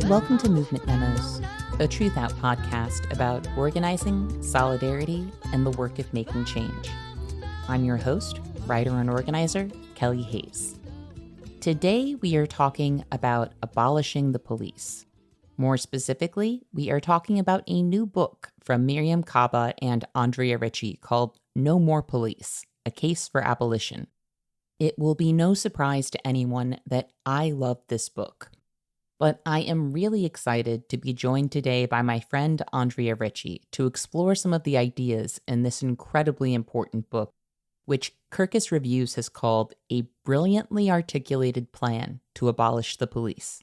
Welcome to Movement Memos, a TRUTHOUT podcast about organizing, solidarity, and the work of making change. I'm your host, writer and organizer, Kelly Hayes. Today, we are talking about abolishing the police. More specifically, we are talking about a new book from Mariame Kaba and Andrea Ritchie called No More Police, A Case for Abolition. It will be no surprise to anyone that I love this book. But I am really excited to be joined today by my friend Andrea Ritchie to explore some of the ideas in this incredibly important book, which Kirkus Reviews has called a brilliantly articulated plan to abolish the police.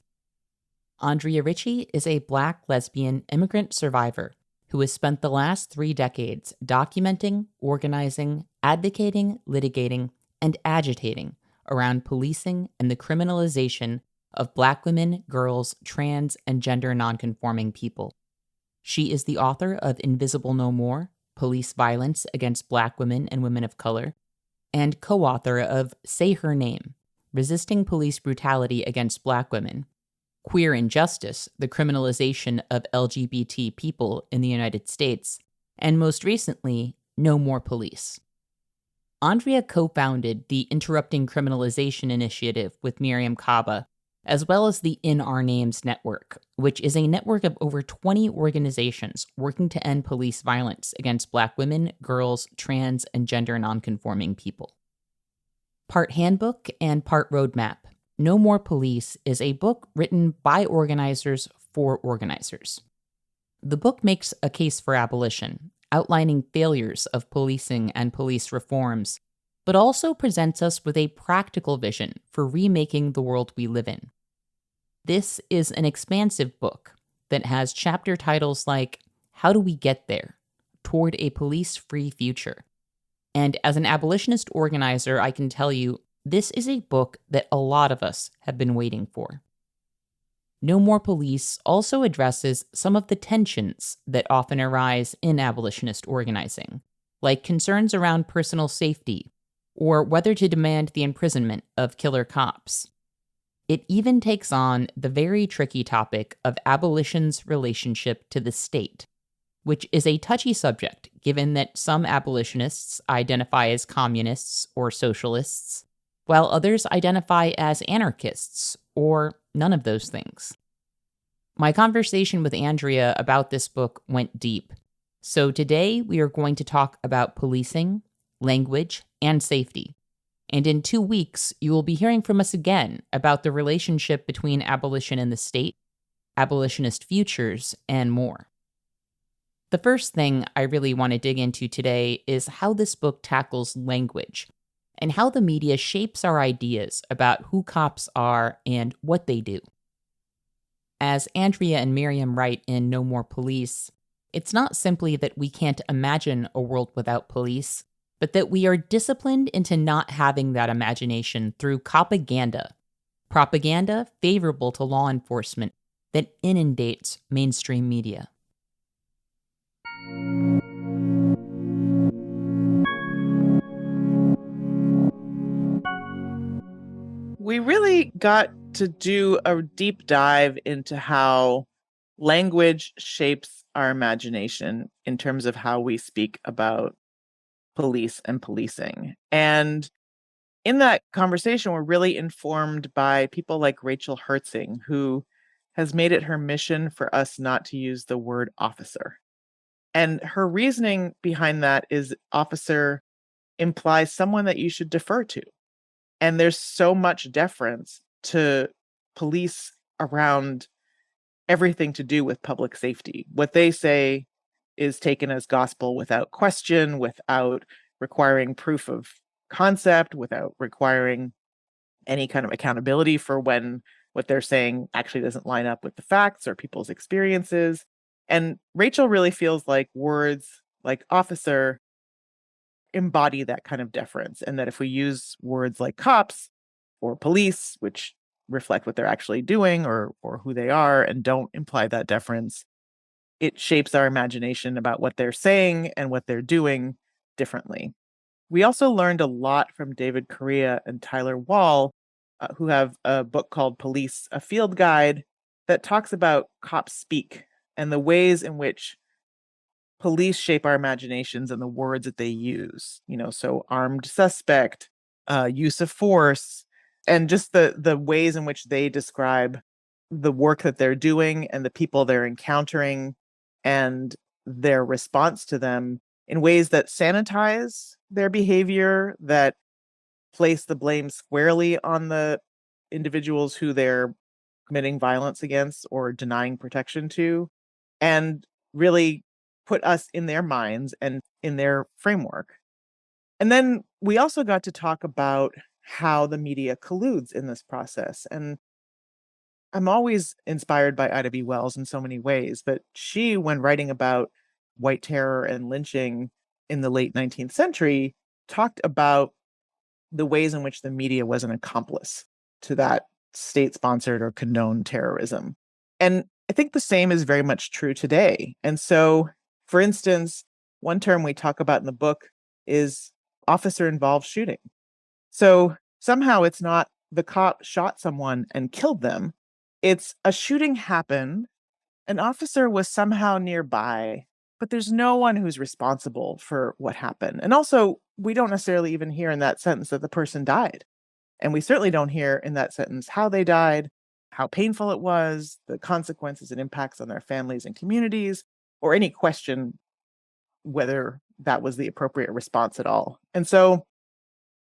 Andrea Ritchie is a Black lesbian immigrant survivor who has spent the last 3 decades documenting, organizing, advocating, litigating, and agitating around policing and the criminalization of Black women, girls, trans, and gender nonconforming people. She is the author of Invisible No More, Police Violence Against Black Women and Women of Color, and co-author of Say Her Name, Resisting Police Brutality Against Black Women, Queer Injustice, the Criminalization of LGBT People in the United States, and most recently, No More Police. Andrea co-founded the Interrupting Criminalization Initiative with Mariame Kaba, as well as the In Our Names Network, which is a network of over 20 organizations working to end police violence against Black women, girls, trans, and gender nonconforming people. Part handbook and part roadmap, No More Police is a book written by organizers for organizers. The book makes a case for abolition, outlining failures of policing and police reforms, but also presents us with a practical vision for remaking the world we live in. This is an expansive book that has chapter titles like How Do We Get There? Toward a Police-Free Future. And as an abolitionist organizer, I can tell you, this is a book that a lot of us have been waiting for. No More Police also addresses some of the tensions that often arise in abolitionist organizing, like concerns around personal safety, or whether to demand the imprisonment of killer cops. It even takes on the very tricky topic of abolition's relationship to the state, which is a touchy subject given that some abolitionists identify as communists or socialists, while others identify as anarchists or none of those things. My conversation with Andrea about this book went deep, so today we are going to talk about policing, language, and safety. And in 2 weeks, you will be hearing from us again about the relationship between abolition and the state, abolitionist futures, and more. The first thing I really want to dig into today is how this book tackles language and how the media shapes our ideas about who cops are and what they do. As Andrea and Mariame write in No More Police, it's not simply that we can't imagine a world without police, but that we are disciplined into not having that imagination through Copaganda, propaganda favorable to law enforcement that inundates mainstream media. We really got to do a deep dive into how language shapes our imagination in terms of how we speak about police and policing. And in that conversation, we're really informed by people like Rachel Hertzing, who has made it her mission for us not to use the word officer. And her reasoning behind that is officer implies someone that you should defer to. And there's so much deference to police around everything to do with public safety. What they say is taken as gospel without question, without requiring proof of concept, without requiring any kind of accountability for when what they're saying actually doesn't line up with the facts or people's experiences. And Rachel really feels like words like officer embody that kind of deference, and that if we use words like cops or police, which reflect what they're actually doing or who they are and don't imply that deference, it shapes our imagination about what they're saying and what they're doing differently. We also learned a lot from David Correa and Tyler Wall, who have a book called Police, a Field Guide, that talks about cop speak and the ways in which police shape our imaginations and the words that they use. So armed suspect, use of force, and just the ways in which they describe the work that they're doing and the people they're encountering and their response to them in ways that sanitize their behavior, that place the blame squarely on the individuals who they're committing violence against or denying protection to, and really put us in their minds and in their framework. And then we also got to talk about how the media colludes in this process. And I'm always inspired by Ida B. Wells in so many ways, but she, when writing about white terror and lynching in the late 19th century, talked about the ways in which the media was an accomplice to that state-sponsored or condoned terrorism. And I think the same is very much true today. And so, for instance, one term we talk about in the book is officer-involved shooting. So somehow it's not the cop shot someone and killed them. It's a shooting happened, an officer was somehow nearby, but there's no one who's responsible for what happened. And also, we don't necessarily even hear in that sentence that the person died. And we certainly don't hear in that sentence how they died, how painful it was, the consequences and impacts on their families and communities, or any question whether that was the appropriate response at all. And so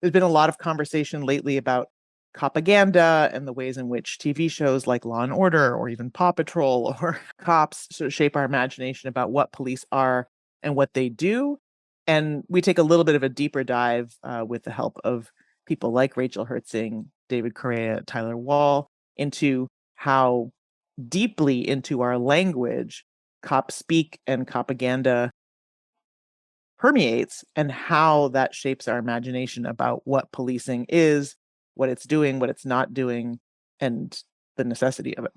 there's been a lot of conversation lately about Copaganda and the ways in which TV shows like Law and Order or even Paw Patrol or Cops sort of shape our imagination about what police are and what they do. And we take a little bit of a deeper dive with the help of people like Rachel Hertzing, David Correa, Tyler Wall, into how deeply into our language cop speak and Copaganda permeates, and how that shapes our imagination about what policing is, what it's doing, what it's not doing, and the necessity of it.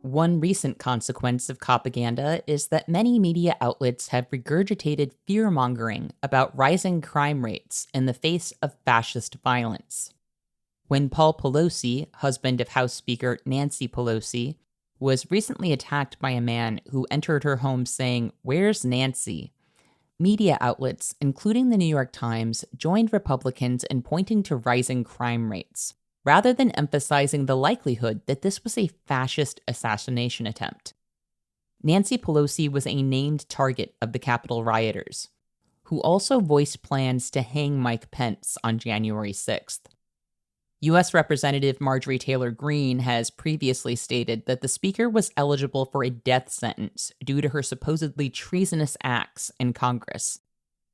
One recent consequence of Copaganda is that many media outlets have regurgitated fear-mongering about rising crime rates in the face of fascist violence. When Paul Pelosi, husband of House Speaker Nancy Pelosi, was recently attacked by a man who entered her home saying, "Where's Nancy?" media outlets, including the New York Times, joined Republicans in pointing to rising crime rates, rather than emphasizing the likelihood that this was a fascist assassination attempt. Nancy Pelosi was a named target of the Capitol rioters, who also voiced plans to hang Mike Pence on January 6th. U.S. Representative Marjorie Taylor Greene has previously stated that the speaker was eligible for a death sentence due to her supposedly treasonous acts in Congress,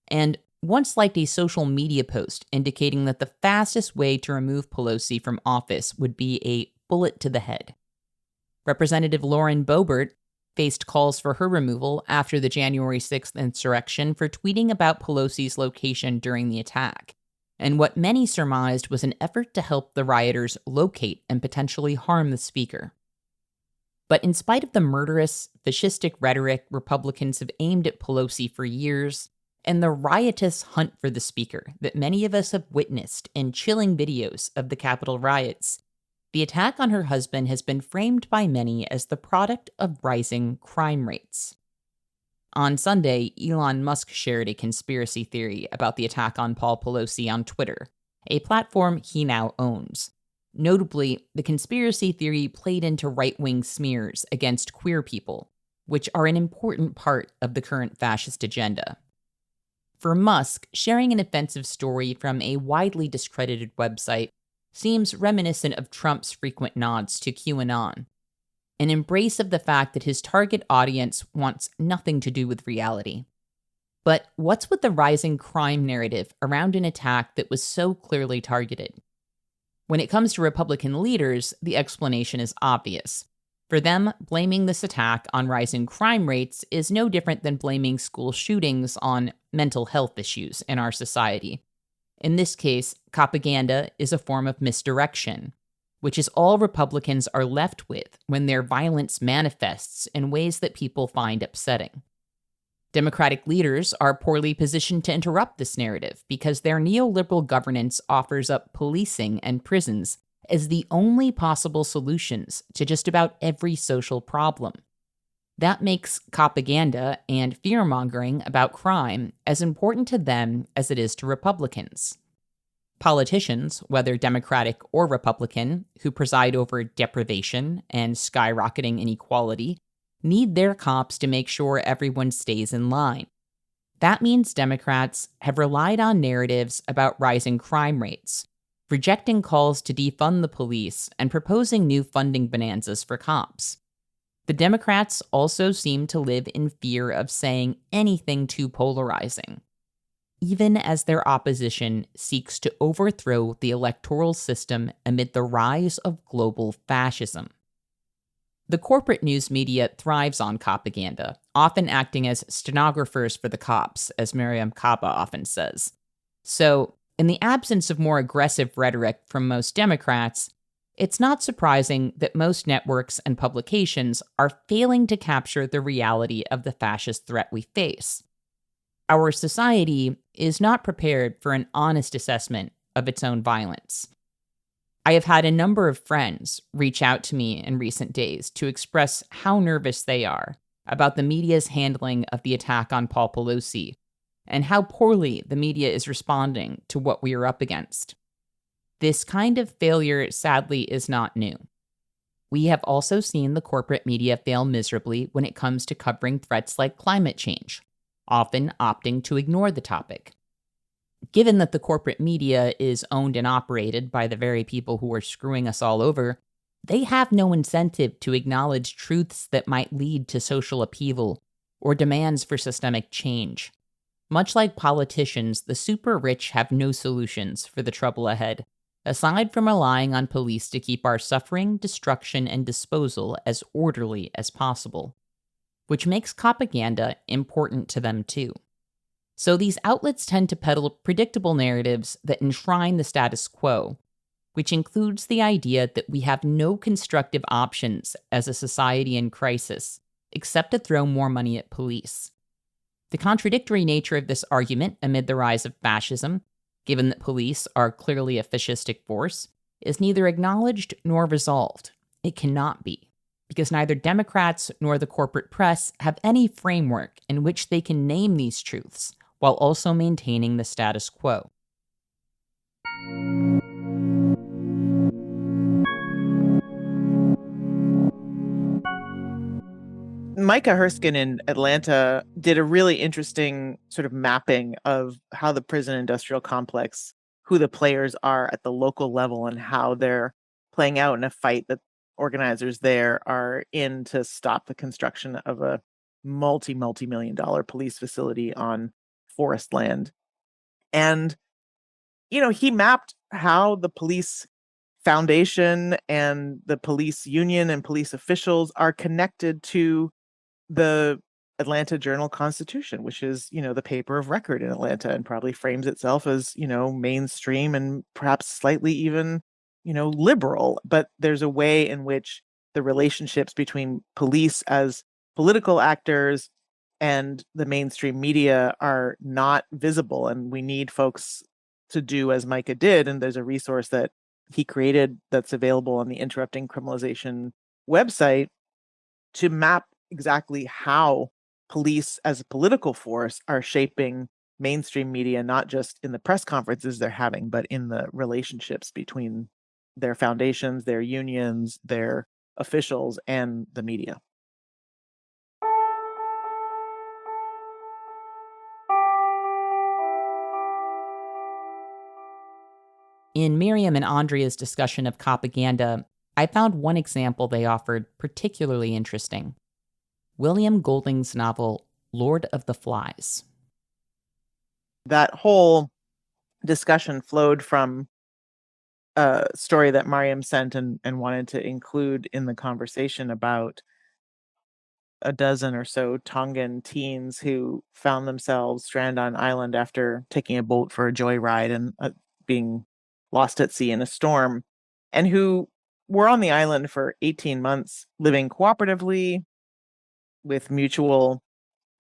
and once liked a social media post indicating that the fastest way to remove Pelosi from office would be a bullet to the head. Representative Lauren Boebert faced calls for her removal after the January 6th insurrection for tweeting about Pelosi's location during the attack, and what many surmised was an effort to help the rioters locate and potentially harm the speaker. But in spite of the murderous, fascistic rhetoric Republicans have aimed at Pelosi for years, and the riotous hunt for the speaker that many of us have witnessed in chilling videos of the Capitol riots, the attack on her husband has been framed by many as the product of rising crime rates. On Sunday, Elon Musk shared a conspiracy theory about the attack on Paul Pelosi on Twitter, a platform he now owns. Notably, the conspiracy theory played into right-wing smears against queer people, which are an important part of the current fascist agenda. For Musk, sharing an offensive story from a widely discredited website seems reminiscent of Trump's frequent nods to QAnon, an embrace of the fact that his target audience wants nothing to do with reality. But what's with the rising crime narrative around an attack that was so clearly targeted? When it comes to Republican leaders, the explanation is obvious. For them, blaming this attack on rising crime rates is no different than blaming school shootings on mental health issues in our society. In this case, Copaganda is a form of misdirection, which is all Republicans are left with when their violence manifests in ways that people find upsetting. Democratic leaders are poorly positioned to interrupt this narrative because their neoliberal governance offers up policing and prisons as the only possible solutions to just about every social problem. That makes Copaganda and fear-mongering about crime as important to them as it is to Republicans. Politicians, whether Democratic or Republican, who preside over deprivation and skyrocketing inequality, need their cops to make sure everyone stays in line. That means Democrats have relied on narratives about rising crime rates, rejecting calls to defund the police, and proposing new funding bonanzas for cops. The Democrats also seem to live in fear of saying anything too polarizing, even as their opposition seeks to overthrow the electoral system amid the rise of global fascism. The corporate news media thrives on Copaganda, often acting as stenographers for the cops, as Mariame Kaba often says. So, in the absence of more aggressive rhetoric from most Democrats, it's not surprising that most networks and publications are failing to capture the reality of the fascist threat we face. Our society is not prepared for an honest assessment of its own violence. I have had a number of friends reach out to me in recent days to express how nervous they are about the media's handling of the attack on Paul Pelosi and how poorly the media is responding to what we are up against. This kind of failure, sadly, is not new. We have also seen the corporate media fail miserably when it comes to covering threats like climate change, often opting to ignore the topic. Given that the corporate media is owned and operated by the very people who are screwing us all over, they have no incentive to acknowledge truths that might lead to social upheaval or demands for systemic change. Much like politicians, the super rich have no solutions for the trouble ahead, aside from relying on police to keep our suffering, destruction, and disposal as orderly as possible, which makes Copaganda important to them too. So these outlets tend to peddle predictable narratives that enshrine the status quo, which includes the idea that we have no constructive options as a society in crisis, except to throw more money at police. The contradictory nature of this argument amid the rise of fascism, given that police are clearly a fascistic force, is neither acknowledged nor resolved. It cannot be, because neither Democrats nor the corporate press have any framework in which they can name these truths, while also maintaining the status quo. Micah Herskin in Atlanta did a really interesting sort of mapping of how the prison industrial complex, who the players are at the local level and how they're playing out in a fight that organizers there are in to stop the construction of a multi-million dollar police facility on forest land. And, he mapped how the police foundation and the police union and police officials are connected to the Atlanta Journal-Constitution, which is, the paper of record in Atlanta and probably frames itself as, mainstream and perhaps slightly even, liberal. But there's a way in which the relationships between police as political actors and the mainstream media are not visible. And we need folks to do as Micah did. And there's a resource that he created that's available on the Interrupting Criminalization website to map exactly how police as a political force are shaping mainstream media, not just in the press conferences they're having, but in the relationships between their foundations, their unions, their officials, and the media. In Miriam and Andrea's discussion of Copaganda, I found one example they offered particularly interesting. William Golding's novel, Lord of the Flies. That whole discussion flowed from a story that Mariam sent and wanted to include in the conversation about a dozen or so Tongan teens who found themselves stranded on an island after taking a boat for a joyride and being lost at sea in a storm, and who were on the island for 18 months living cooperatively with mutual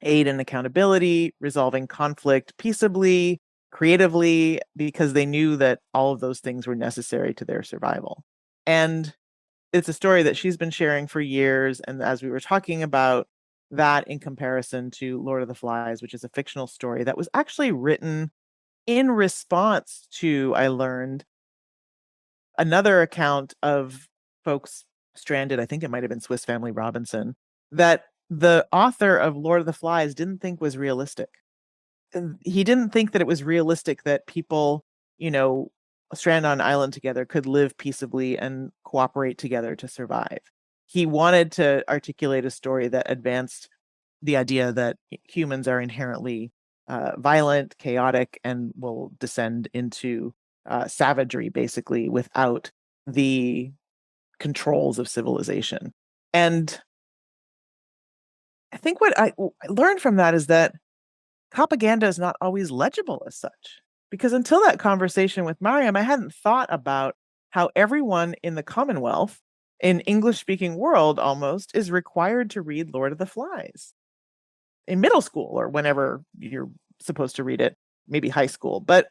aid and accountability, resolving conflict peaceably, creatively, because they knew that all of those things were necessary to their survival. And it's a story that she's been sharing for years. And as we were talking about that in comparison to Lord of the Flies, which is a fictional story that was actually written in response to, I learned, another account of folks stranded, I think it might have been Swiss Family Robinson, that the author of Lord of the Flies didn't think was realistic. He didn't think that it was realistic that people, stranded on an island together could live peaceably and cooperate together to survive. He wanted to articulate a story that advanced the idea that humans are inherently violent, chaotic, and will descend into savagery, basically, without the controls of civilization. And I think what I learned from that is that Copaganda is not always legible as such. Because until that conversation with Mariame, I hadn't thought about how everyone in the Commonwealth, in English-speaking world almost, is required to read Lord of the Flies in middle school or whenever you're supposed to read it, maybe high school. But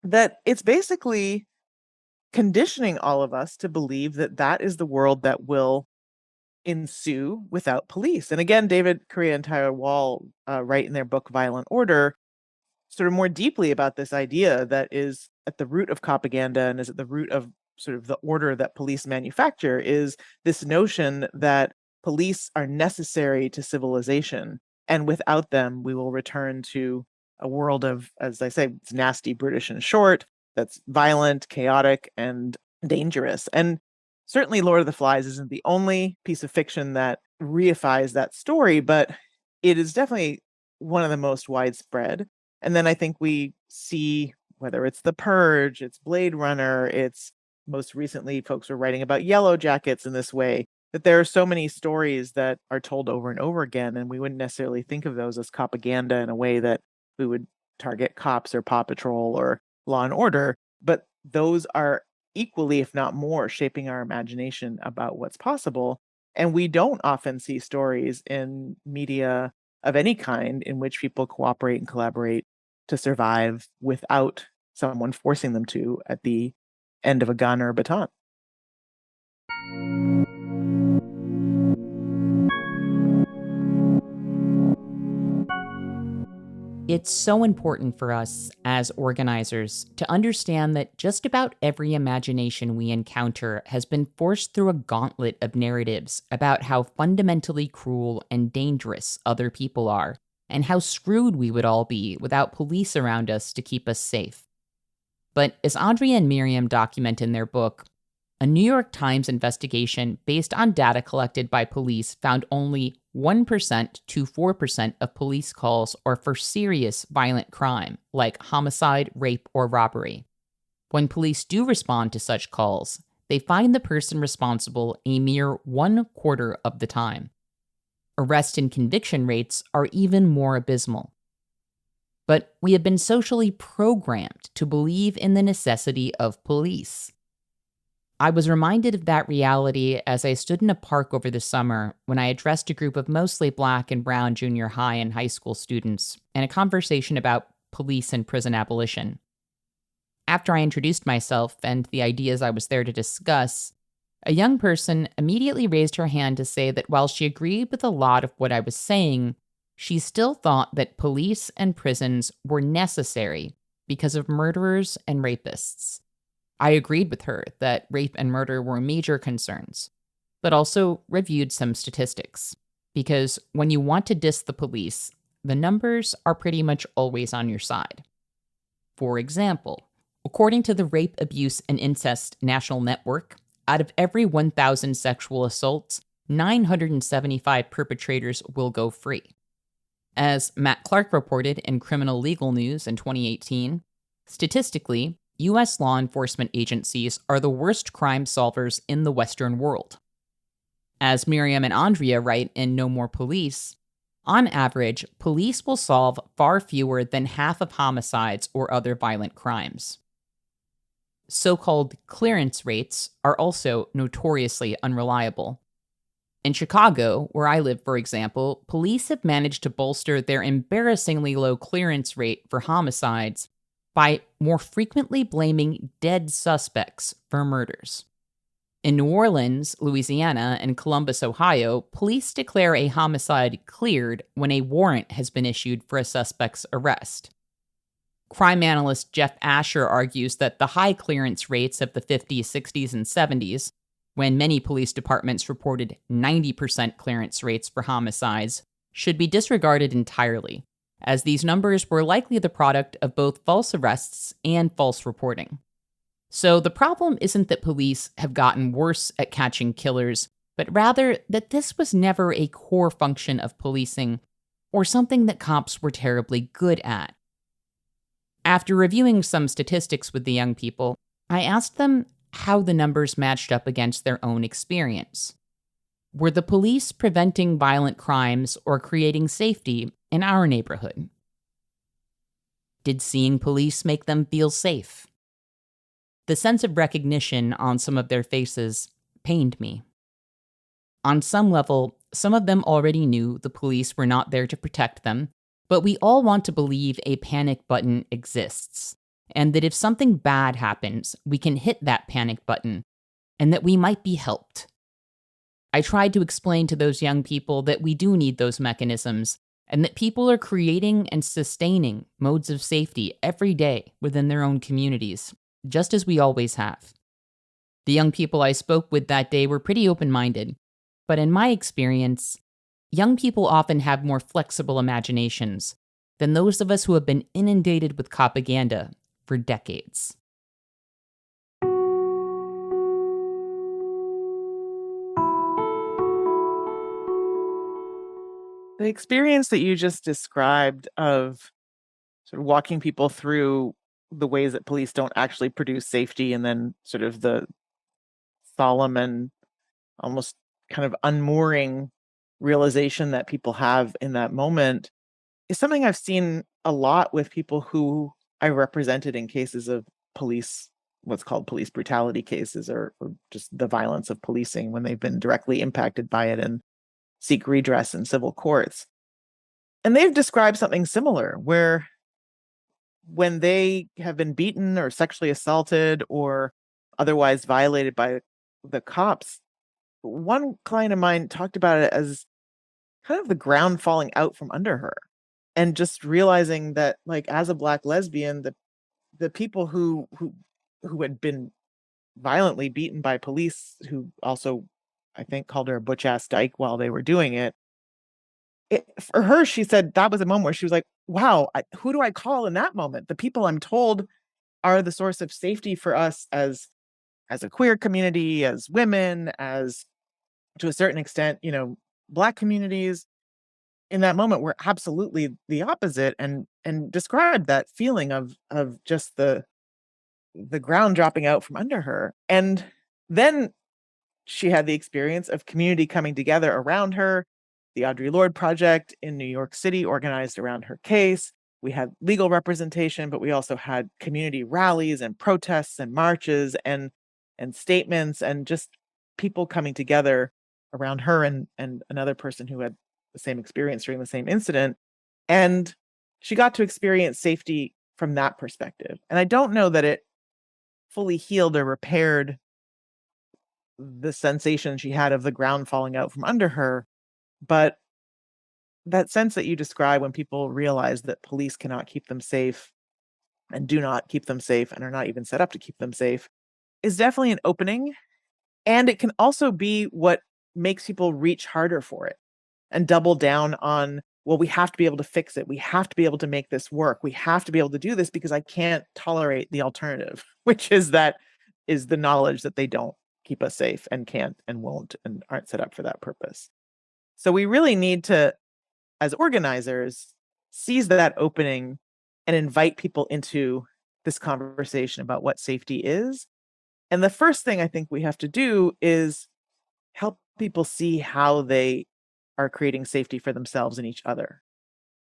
that it's basically conditioning all of us to believe that that is the world that will ensue without police. And again, David Correa and Tyler Wall write in their book Violent Order sort of more deeply about this idea that is at the root of Copaganda and is at the root of sort of the order that police manufacture, is this notion that police are necessary to civilization, and without them we will return to a world of, as I say, it's nasty, British, and short, that's violent, chaotic, and dangerous. And certainly Lord of the Flies isn't the only piece of fiction that reifies that story, but it is definitely one of the most widespread. And then I think we see, whether it's The Purge, it's Blade Runner, it's most recently folks were writing about Yellow Jackets in this way, that there are so many stories that are told over and over again, and we wouldn't necessarily think of those as Copaganda in a way that we would target cops or Paw Patrol or Law and Order, but those are equally, if not more, shaping our imagination about what's possible. And we don't often see stories in media of any kind in which people cooperate and collaborate to survive without someone forcing them to at the end of a gun or a baton. It's so important for us as organizers to understand that just about every imagination we encounter has been forced through a gauntlet of narratives about how fundamentally cruel and dangerous other people are, and how screwed we would all be without police around us to keep us safe. But as Andrea and Mariame document in their book, a New York Times investigation based on data collected by police found only 1% to 4% of police calls are for serious violent crime, like homicide, rape, or robbery. When police do respond to such calls, they find the person responsible a mere 1/4 of the time. Arrest and conviction rates are even more abysmal. But we have been socially programmed to believe in the necessity of police. I was reminded of that reality as I stood in a park over the summer when I addressed a group of mostly Black and brown junior high and high school students in a conversation about police and prison abolition. After I introduced myself and the ideas I was there to discuss, a young person immediately raised her hand to say that while she agreed with a lot of what I was saying, she still thought that police and prisons were necessary because of murderers and rapists. I agreed with her that rape and murder were major concerns, but also reviewed some statistics. Because when you want to diss the police, the numbers are pretty much always on your side. For example, according to the Rape, Abuse, and Incest National Network, out of every 1,000 sexual assaults, 975 perpetrators will go free. As Matt Clark reported in Criminal Legal News in 2018, statistically, U.S. law enforcement agencies are the worst crime solvers in the Western world. As Mariame and Andrea write in No More Police, on average, police will solve far fewer than half of homicides or other violent crimes. So-called clearance rates are also notoriously unreliable. In Chicago, where I live, for example, police have managed to bolster their embarrassingly low clearance rate for homicides by more frequently blaming dead suspects for murders. In New Orleans, Louisiana, and Columbus, Ohio, police declare a homicide cleared when a warrant has been issued for a suspect's arrest. Crime analyst Jeff Asher argues that the high clearance rates of the 50s, 60s, and 70s, when many police departments reported 90% clearance rates for homicides, should be disregarded entirely, as these numbers were likely the product of both false arrests and false reporting. So the problem isn't that police have gotten worse at catching killers, but rather that this was never a core function of policing or something that cops were terribly good at. After reviewing some statistics with the young people, I asked them how the numbers matched up against their own experience. Were the police preventing violent crimes or creating safety in our neighborhood? Did seeing police make them feel safe? The sense of recognition on some of their faces pained me. On some level, some of them already knew the police were not there to protect them, but we all want to believe a panic button exists, and that if something bad happens, we can hit that panic button, and that we might be helped. I tried to explain to those young people that we do need those mechanisms, and that people are creating and sustaining modes of safety every day within their own communities, just as we always have. The young people I spoke with that day were pretty open-minded, but in my experience, young people often have more flexible imaginations than those of us who have been inundated with Copaganda for decades. The experience that you just described of sort of walking people through the ways that police don't actually produce safety, and then sort of the solemn and almost kind of unmooring realization that people have in that moment, is something I've seen a lot with people who I represented in cases of police, what's called police brutality cases, or just the violence of policing when they've been directly impacted by it and seek redress in civil courts. And they've described something similar, where when they have been beaten or sexually assaulted or otherwise violated by the cops, one client of mine talked about it as kind of the ground falling out from under her, and just realizing that, like, as a Black lesbian, the people who had been violently beaten by police, who also, I think, called her a butch ass dyke while they were doing it, for her, she said that was a moment where she was like, wow, who do I call in that moment? The people I'm told are the source of safety for us as a queer community, as women, as, to a certain extent, Black communities, in that moment were absolutely the opposite, and described that feeling of just the ground dropping out from under her. And then she had the experience of community coming together around her. The Audre Lorde Project in New York City organized around her case. We had legal representation, but we also had community rallies and protests and marches and statements, and just people coming together around her and another person who had the same experience during the same incident. And she got to experience safety from that perspective. And I don't know that it fully healed or repaired the sensation she had of the ground falling out from under her, but that sense that you describe when people realize that police cannot keep them safe and do not keep them safe and are not even set up to keep them safe is definitely an opening. And it can also be what makes people reach harder for it and double down on, well, we have to be able to fix it. We have to be able to make this work. We have to be able to do this because I can't tolerate the alternative, which is the knowledge that they don't keep us safe and can't and won't and aren't set up for that purpose. So we really need to, as organizers, seize that opening and invite people into this conversation about what safety is. And the first thing I think we have to do is help people see how they are creating safety for themselves and each other,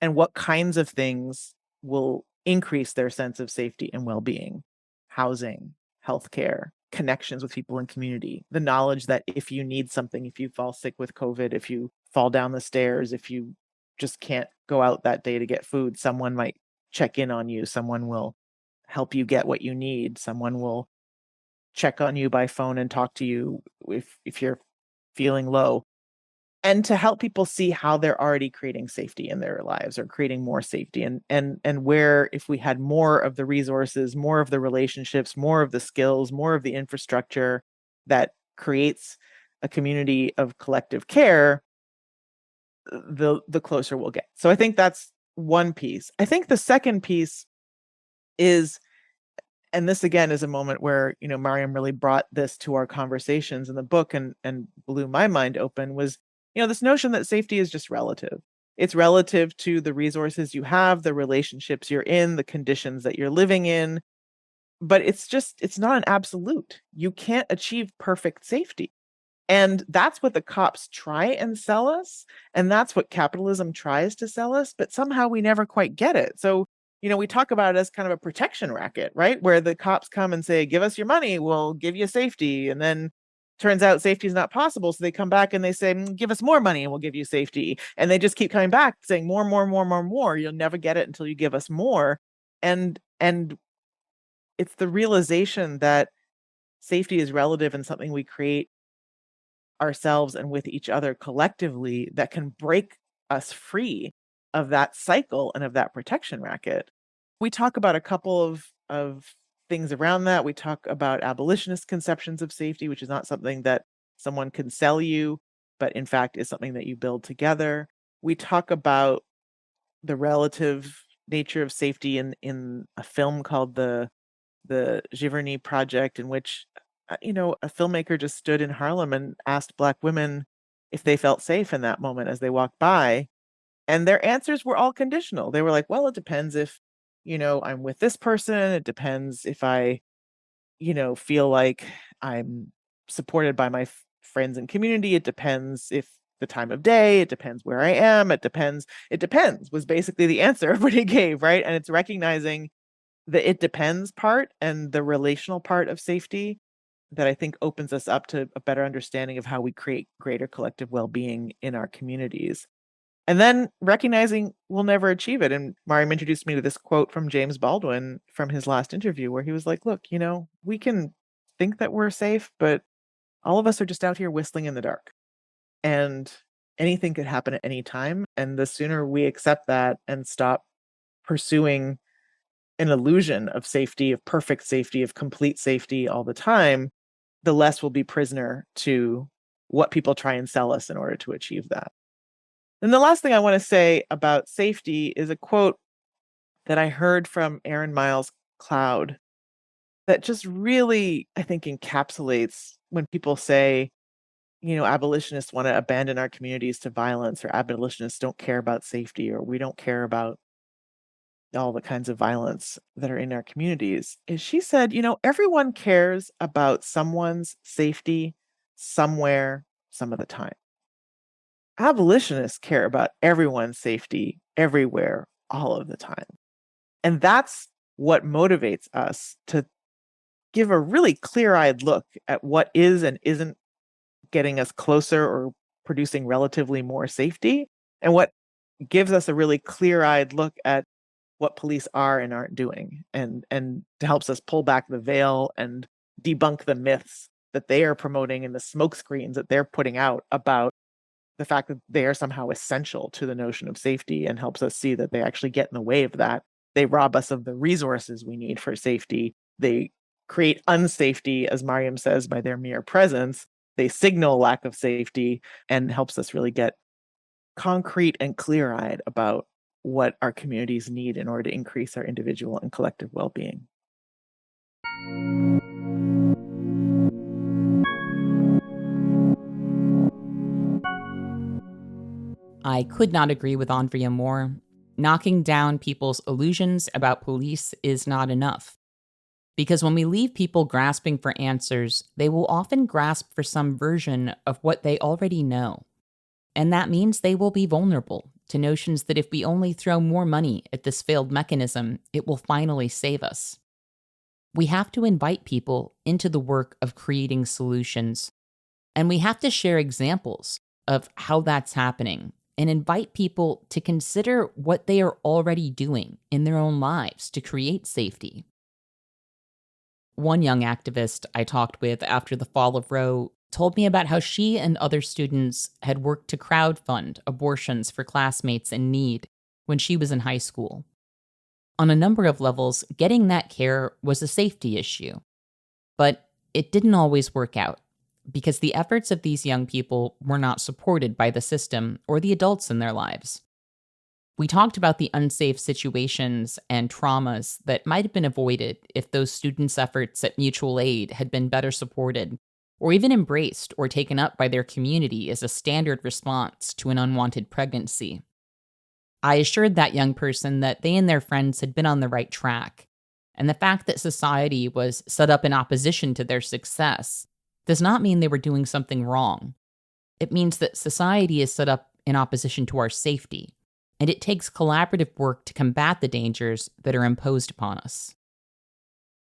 and what kinds of things will increase their sense of safety and well-being: housing, healthcare, connections with people in community, the knowledge that if you need something, if you fall sick with COVID, if you fall down the stairs, if you just can't go out that day to get food, someone might check in on you, someone will help you get what you need, someone will check on you by phone and talk to you if you're feeling low. And to help people see how they're already creating safety in their lives or creating more safety, and where if we had more of the resources, more of the relationships, more of the skills, more of the infrastructure that creates a community of collective care, the closer we'll get. So I think that's one piece. I think the second piece is, and this again is a moment where, Mariame really brought this to our conversations in the book and blew my mind open, was, this notion that safety is just relative. It's relative to the resources you have, the relationships you're in, the conditions that you're living in, but it's not an absolute. You can't achieve perfect safety. And that's what the cops try and sell us. And that's what capitalism tries to sell us, but somehow we never quite get it. So, we talk about it as kind of a protection racket, right? Where the cops come and say, give us your money, we'll give you safety. And then turns out safety is not possible. So they come back and they say, give us more money and we'll give you safety. And they just keep coming back saying more, more, more, more, more. You'll never get it until you give us more. And it's the realization that safety is relative and something we create ourselves and with each other collectively that can break us free of that cycle and of that protection racket. We talk about a couple of things around that. We talk about abolitionist conceptions of safety, which is not something that someone can sell you, but in fact is something that you build together. We talk about the relative nature of safety in a film called the Giverny Project, in which a filmmaker just stood in Harlem and asked Black women if they felt safe in that moment as they walked by. And their answers were all conditional. They were like, well, it depends if, I'm with this person. It depends if I, feel like I'm supported by my friends and community. It depends if the time of day. It depends where I am. It depends was basically the answer everybody gave, right? And it's recognizing the it depends part and the relational part of safety that I think opens us up to a better understanding of how we create greater collective well-being in our communities. And then recognizing we'll never achieve it. And Mariam introduced me to this quote from James Baldwin from his last interview, where he was like, look, we can think that we're safe, but all of us are just out here whistling in the dark. And anything could happen at any time. And the sooner we accept that and stop pursuing an illusion of safety, of perfect safety, of complete safety all the time, the less we'll be prisoner to what people try and sell us in order to achieve that. And the last thing I want to say about safety is a quote that I heard from Aaron Miles Cloud that just really, I think, encapsulates when people say, abolitionists want to abandon our communities to violence, or abolitionists don't care about safety, or we don't care about all the kinds of violence that are in our communities. Is she said, everyone cares about someone's safety somewhere, some of the time. Abolitionists care about everyone's safety everywhere, all of the time. And that's what motivates us to give a really clear-eyed look at what is and isn't getting us closer or producing relatively more safety, and what gives us a really clear-eyed look at what police are and aren't doing, and helps us pull back the veil and debunk the myths that they are promoting and the smoke screens that they're putting out about the fact that they are somehow essential to the notion of safety, and helps us see that they actually get in the way of that. They rob us of the resources we need for safety. They create unsafety, as Mariam says, by their mere presence. They signal lack of safety, and helps us really get concrete and clear-eyed about what our communities need in order to increase our individual and collective well-being. I could not agree with Andrea more. Knocking down people's illusions about police is not enough. Because when we leave people grasping for answers, they will often grasp for some version of what they already know. And that means they will be vulnerable to notions that if we only throw more money at this failed mechanism, it will finally save us. We have to invite people into the work of creating solutions, and we have to share examples of how that's happening and invite people to consider what they are already doing in their own lives to create safety. One young activist I talked with after the fall of Roe told me about how she and other students had worked to crowdfund abortions for classmates in need when she was in high school. On a number of levels, getting that care was a safety issue, but it didn't always work out because the efforts of these young people were not supported by the system or the adults in their lives. We talked about the unsafe situations and traumas that might have been avoided if those students' efforts at mutual aid had been better supported, or even embraced or taken up by their community as a standard response to an unwanted pregnancy. I assured that young person that they and their friends had been on the right track, and the fact that society was set up in opposition to their success does not mean they were doing something wrong. It means that society is set up in opposition to our safety, and it takes collaborative work to combat the dangers that are imposed upon us.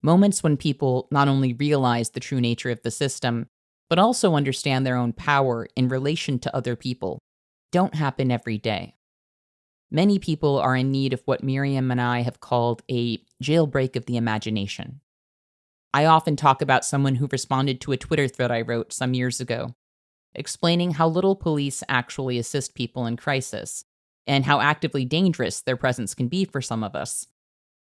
Moments when people not only realize the true nature of the system, but also understand their own power in relation to other people, don't happen every day. Many people are in need of what Mariame and I have called a jailbreak of the imagination. I often talk about someone who responded to a Twitter thread I wrote some years ago, explaining how little police actually assist people in crisis, and how actively dangerous their presence can be for some of us.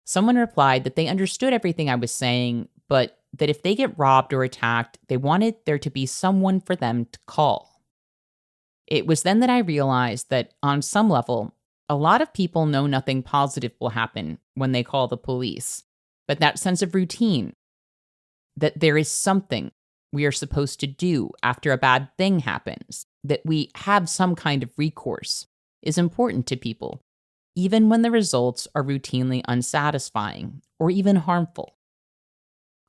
Someone replied that they understood everything I was saying, but that if they get robbed or attacked, they wanted there to be someone for them to call. It was then that I realized that, on some level, a lot of people know nothing positive will happen when they call the police, but that sense of routine, that there is something we are supposed to do after a bad thing happens, that we have some kind of recourse, is important to people, even when the results are routinely unsatisfying or even harmful.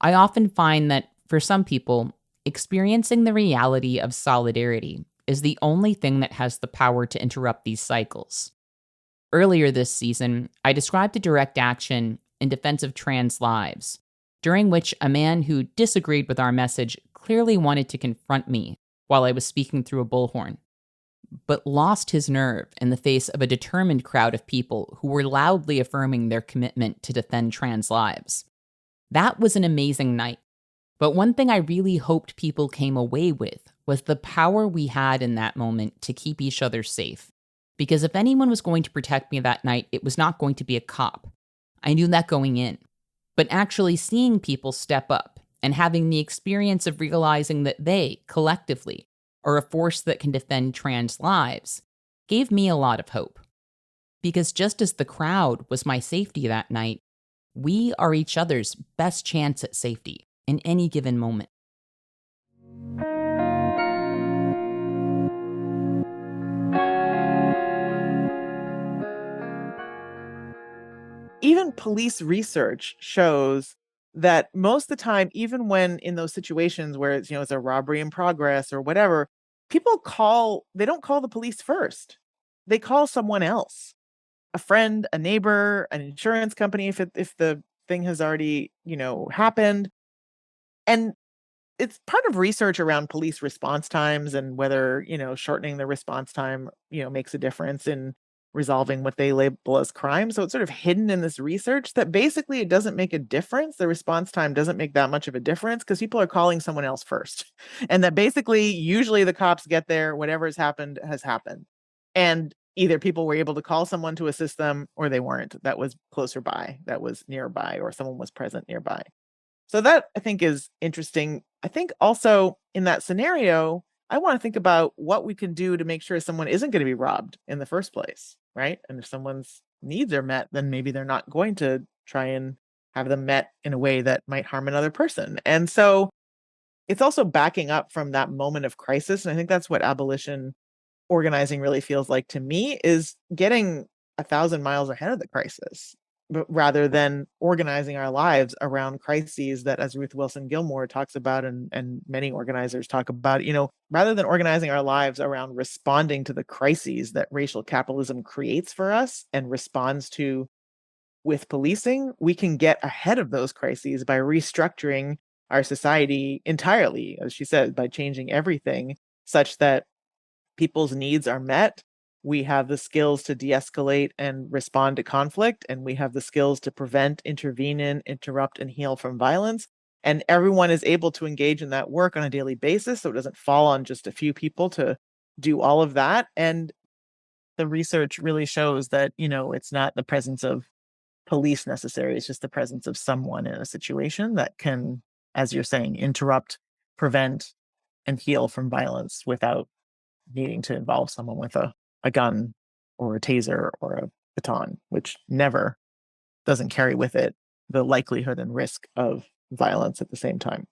I often find that, for some people, experiencing the reality of solidarity is the only thing that has the power to interrupt these cycles. Earlier this season, I described a direct action in defense of trans lives, during which a man who disagreed with our message clearly wanted to confront me while I was speaking through a bullhorn, but lost his nerve in the face of a determined crowd of people who were loudly affirming their commitment to defend trans lives. That was an amazing night, but one thing I really hoped people came away with was the power we had in that moment to keep each other safe. Because if anyone was going to protect me that night, it was not going to be a cop. I knew that going in. But actually seeing people step up and having the experience of realizing that they, collectively, are a force that can defend trans lives gave me a lot of hope. Because just as the crowd was my safety that night, we are each other's best chance at safety in any given moment. Even police research shows that most of the time, even when in those situations where it's a robbery in progress or whatever, they don't call the police first. They call someone else, a friend, a neighbor, an insurance company if the thing has already, happened. And it's part of research around police response times and whether, shortening the response time, makes a difference in resolving what they label as crime. So it's sort of hidden in this research that basically it doesn't make a difference. The response time doesn't make that much of a difference because people are calling someone else first. And that basically, usually the cops get there, whatever has happened has happened. And either people were able to call someone to assist them or they weren't. That was closer by, that was nearby, or someone was present nearby. So that I think is interesting. I think also in that scenario, I want to think about what we can do to make sure someone isn't going to be robbed in the first place, right? And if someone's needs are met, then maybe they're not going to try and have them met in a way that might harm another person. And so it's also backing up from that moment of crisis. And I think that's what abolition organizing really feels like to me, is getting 1,000 miles ahead of the crisis, but rather than organizing our lives around crises that, as Ruth Wilson Gilmore talks about, and many organizers talk about, rather than organizing our lives around responding to the crises that racial capitalism creates for us and responds to with policing, we can get ahead of those crises by restructuring our society entirely, as she said, by changing everything such that people's needs are met. We have the skills to de-escalate and respond to conflict, and we have the skills to prevent, intervene in, interrupt, and heal from violence. And everyone is able to engage in that work on a daily basis, so it doesn't fall on just a few people to do all of that. And the research really shows that, it's not the presence of police necessary, it's just the presence of someone in a situation that can, as you're saying, interrupt, prevent, and heal from violence without needing to involve someone with a gun or a taser or a baton, which never doesn't carry with it the likelihood and risk of violence at the same time.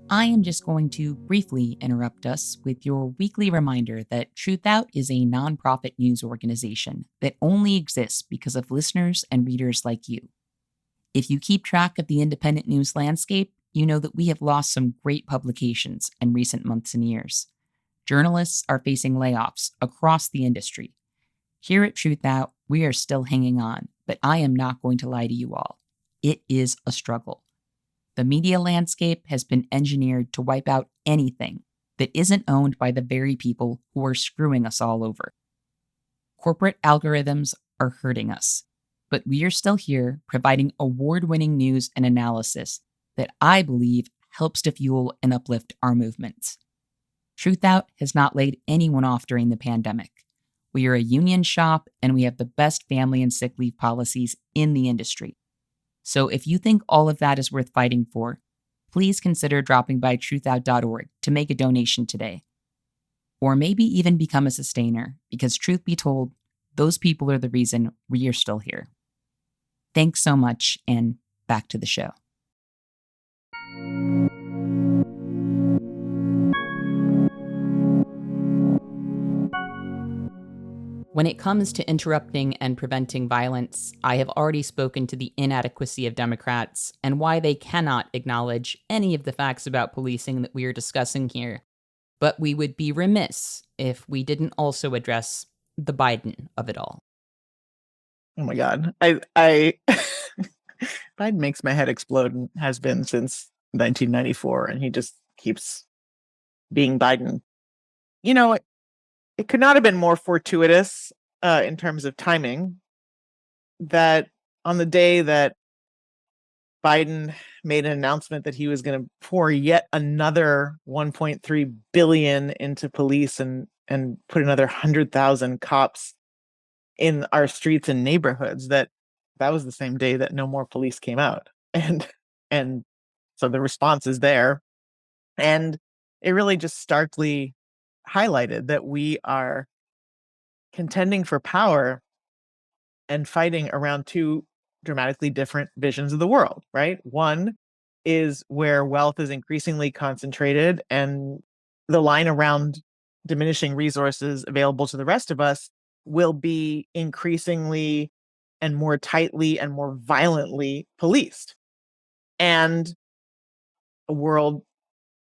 I am just going to briefly interrupt us with your weekly reminder that TRUTHOUT is a nonprofit news organization that only exists because of listeners and readers like you. If you keep track of the independent news landscape, you know that we have lost some great publications in recent months and years. Journalists are facing layoffs across the industry. Here at TRUTHOUT, we are still hanging on, but I am not going to lie to you all. It is a struggle. The media landscape has been engineered to wipe out anything that isn't owned by the very people who are screwing us all over. Corporate algorithms are hurting us, but we are still here providing award-winning news and analysis that I believe helps to fuel and uplift our movements. TRUTHOUT has not laid anyone off during the pandemic. We are a union shop and we have the best family and sick leave policies in the industry. So if you think all of that is worth fighting for, please consider dropping by truthout.org to make a donation today. Or maybe even become a sustainer, because truth be told, those people are the reason we are still here. Thanks so much, and back to the show. When it comes to interrupting and preventing violence, I have already spoken to the inadequacy of Democrats and why they cannot acknowledge any of the facts about policing that we are discussing here. But we would be remiss if we didn't also address the Biden of it all. Oh my God. I Biden makes my head explode and has been since 1994, and he just keeps being Biden. It could not have been more fortuitous in terms of timing that on the day that Biden made an announcement that he was going to pour yet another 1.3 billion into police and put another 100,000 cops in our streets and neighborhoods, that was the same day that no more police came out. And so the response is there. And it really just starkly highlighted that we are contending for power and fighting around two dramatically different visions of the world, right? One is where wealth is increasingly concentrated, and the line around diminishing resources available to the rest of us will be increasingly and more tightly and more violently policed. And a world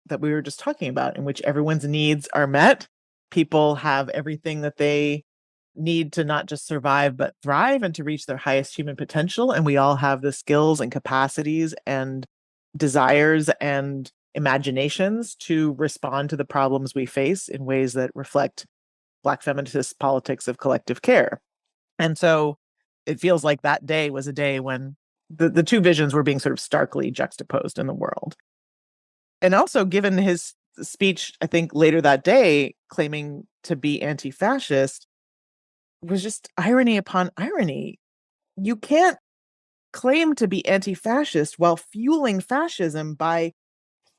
that we were just talking about, in which everyone's needs are met. People have everything that they need to not just survive, but thrive and to reach their highest human potential. And we all have the skills and capacities and desires and imaginations to respond to the problems we face in ways that reflect Black feminist politics of collective care. And so it feels like that day was a day when the two visions were being sort of starkly juxtaposed in the world. And also, given his speech, I think later that day, claiming to be anti-fascist, was just irony upon irony. You can't claim to be anti-fascist while fueling fascism by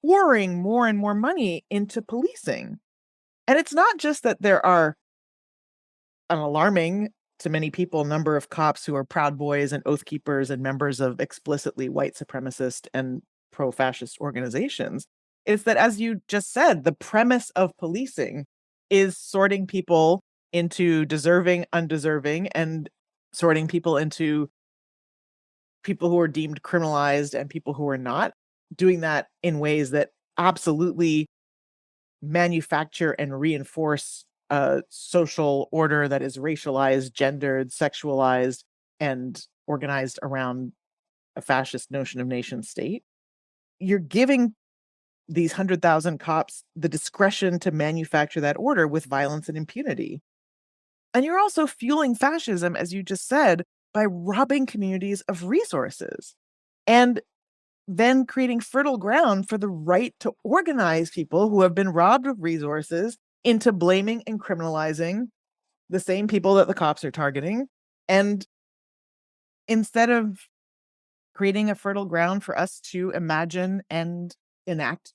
pouring more and more money into policing. And it's not just that there are an alarming, to many people, number of cops who are Proud Boys and Oath Keepers and members of explicitly white supremacist and pro-fascist organizations. Is that, as you just said, the premise of policing is sorting people into deserving, undeserving, and sorting people into people who are deemed criminalized and people who are not, doing that in ways that absolutely manufacture and reinforce a social order that is racialized, gendered, sexualized, and organized around a fascist notion of nation state. You're giving these 100,000 cops the discretion to manufacture that order with violence and impunity. And you're also fueling fascism, as you just said, by robbing communities of resources and then creating fertile ground for the right to organize people who have been robbed of resources into blaming and criminalizing the same people that the cops are targeting. And instead of creating a fertile ground for us to imagine and enact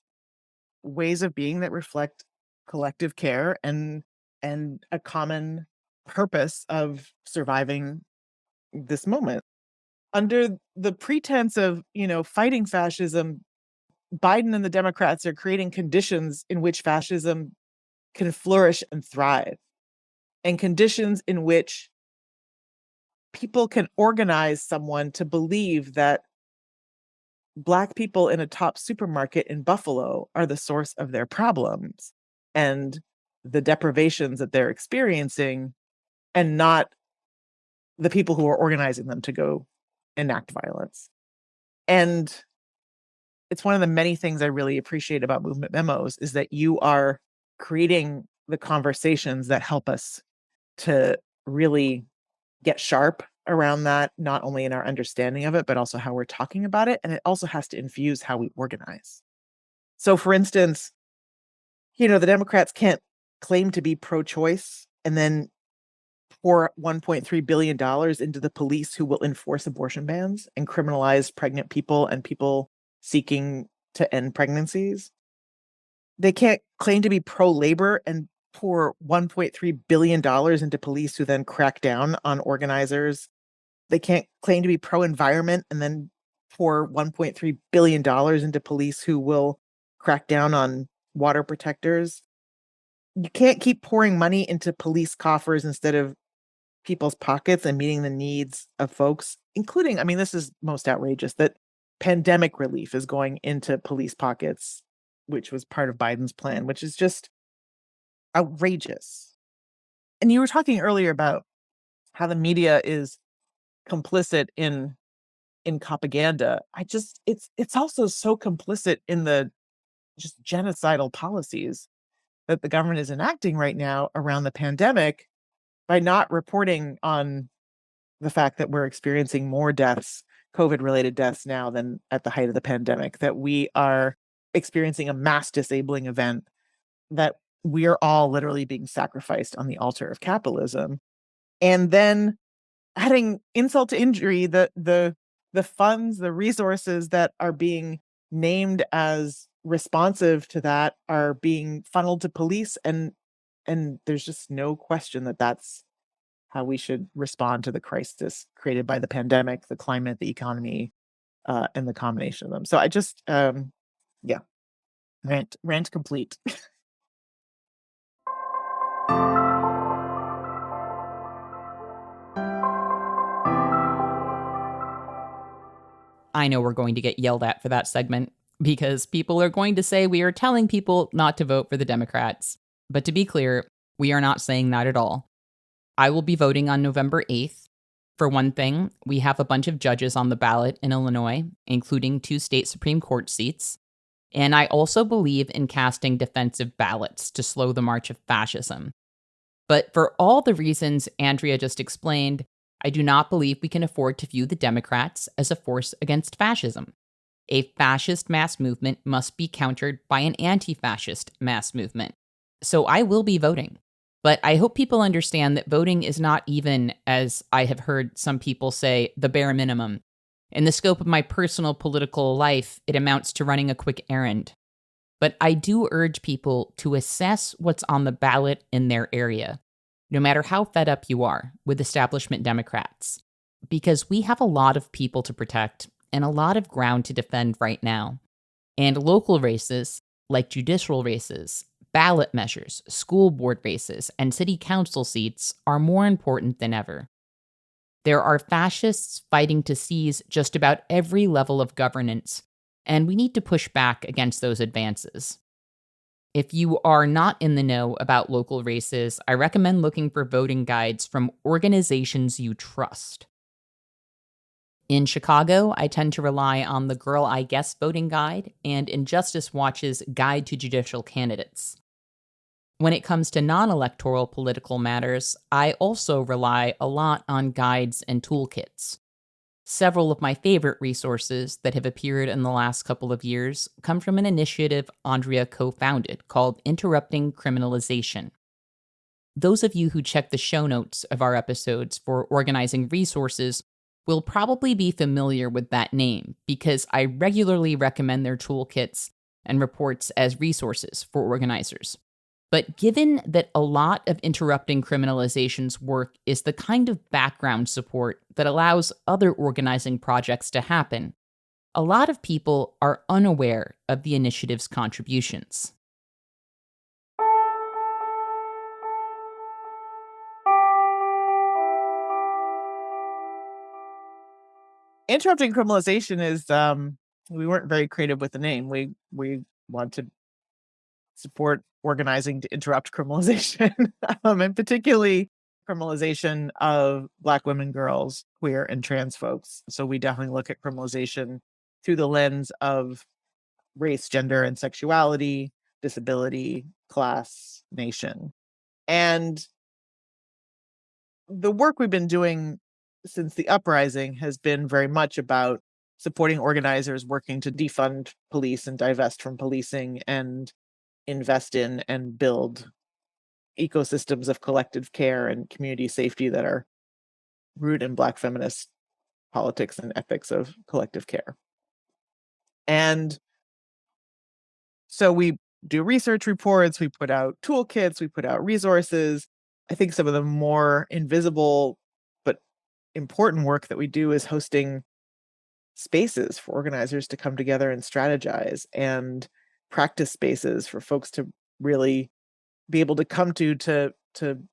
ways of being that reflect collective care and a common purpose of surviving this moment. Under the pretense of, fighting fascism, Biden and the Democrats are creating conditions in which fascism can flourish and thrive, and conditions in which people can organize someone to believe that Black people in a top supermarket in Buffalo are the source of their problems and the deprivations that they're experiencing, and not the people who are organizing them to go enact violence. And it's one of the many things I really appreciate about Movement Memos is that you are creating the conversations that help us to really get sharp around that, not only in our understanding of it, but also how we're talking about it. And it also has to infuse how we organize. So, for instance, the Democrats can't claim to be pro-choice and then pour $1.3 billion into the police who will enforce abortion bans and criminalize pregnant people and people seeking to end pregnancies. They can't claim to be pro-labor and pour $1.3 billion into police who then crack down on organizers. They can't claim to be pro-environment and then pour $1.3 billion into police who will crack down on water protectors. You can't keep pouring money into police coffers instead of people's pockets and meeting the needs of folks, including, this is most outrageous, that pandemic relief is going into police pockets, which was part of Biden's plan, which is just outrageous. And you were talking earlier about how the media is complicit in Copaganda. It's also so complicit in the just genocidal policies that the government is enacting right now around the pandemic by not reporting on the fact that we're experiencing more deaths, COVID-related deaths now than at the height of the pandemic, that we are experiencing a mass disabling event, that we are all literally being sacrificed on the altar of capitalism. And then adding insult to injury, the funds, the resources that are being named as responsive to that are being funneled to police, and there's just no question that that's how we should respond to the crisis created by the pandemic, the climate, the economy, and the combination of them. So I just, yeah, rant complete. I know we're going to get yelled at for that segment because people are going to say we are telling people not to vote for the Democrats. But to be clear, we are not saying that at all. I will be voting on November 8th. For one thing, we have a bunch of judges on the ballot in Illinois, including 2 state Supreme Court seats. And I also believe in casting defensive ballots to slow the march of fascism. But for all the reasons Andrea just explained, I do not believe we can afford to view the Democrats as a force against fascism. A fascist mass movement must be countered by an anti-fascist mass movement. So I will be voting. But I hope people understand that voting is not even, as I have heard some people say, the bare minimum. In the scope of my personal political life, it amounts to running a quick errand. But I do urge people to assess what's on the ballot in their area, no matter how fed up you are with establishment Democrats, because we have a lot of people to protect and a lot of ground to defend right now. And local races, like judicial races, ballot measures, school board races, and city council seats are more important than ever. There are fascists fighting to seize just about every level of governance, and we need to push back against those advances. If you are not in the know about local races, I recommend looking for voting guides from organizations you trust. In Chicago, I tend to rely on the Girl I Guess voting guide and Injustice Watch's Guide to Judicial Candidates. When it comes to non-electoral political matters, I also rely a lot on guides and toolkits. Several of my favorite resources that have appeared in the last couple of years come from an initiative Andrea co-founded called Interrupting Criminalization. Those of you who check the show notes of our episodes for organizing resources will probably be familiar with that name because I regularly recommend their toolkits and reports as resources for organizers. But given that a lot of Interrupting Criminalization's work is the kind of background support that allows other organizing projects to happen, a lot of people are unaware of the initiative's contributions. Interrupting criminalization is we weren't very creative with the name. We want to support organizing to interrupt criminalization, and particularly criminalization of Black women, girls, queer, and trans folks. So we definitely look at criminalization through the lens of race, gender, and sexuality, disability, class, nation. And the work we've been doing since the uprising has been very much about supporting organizers working to defund police and divest from policing and invest in and build ecosystems of collective care and community safety that are rooted in Black feminist politics and ethics of collective care. And so we do research reports, we put out toolkits, we put out resources. I think some of the more invisible but important work that we do is hosting spaces for organizers to come together and strategize, and practice spaces for folks to really be able to come to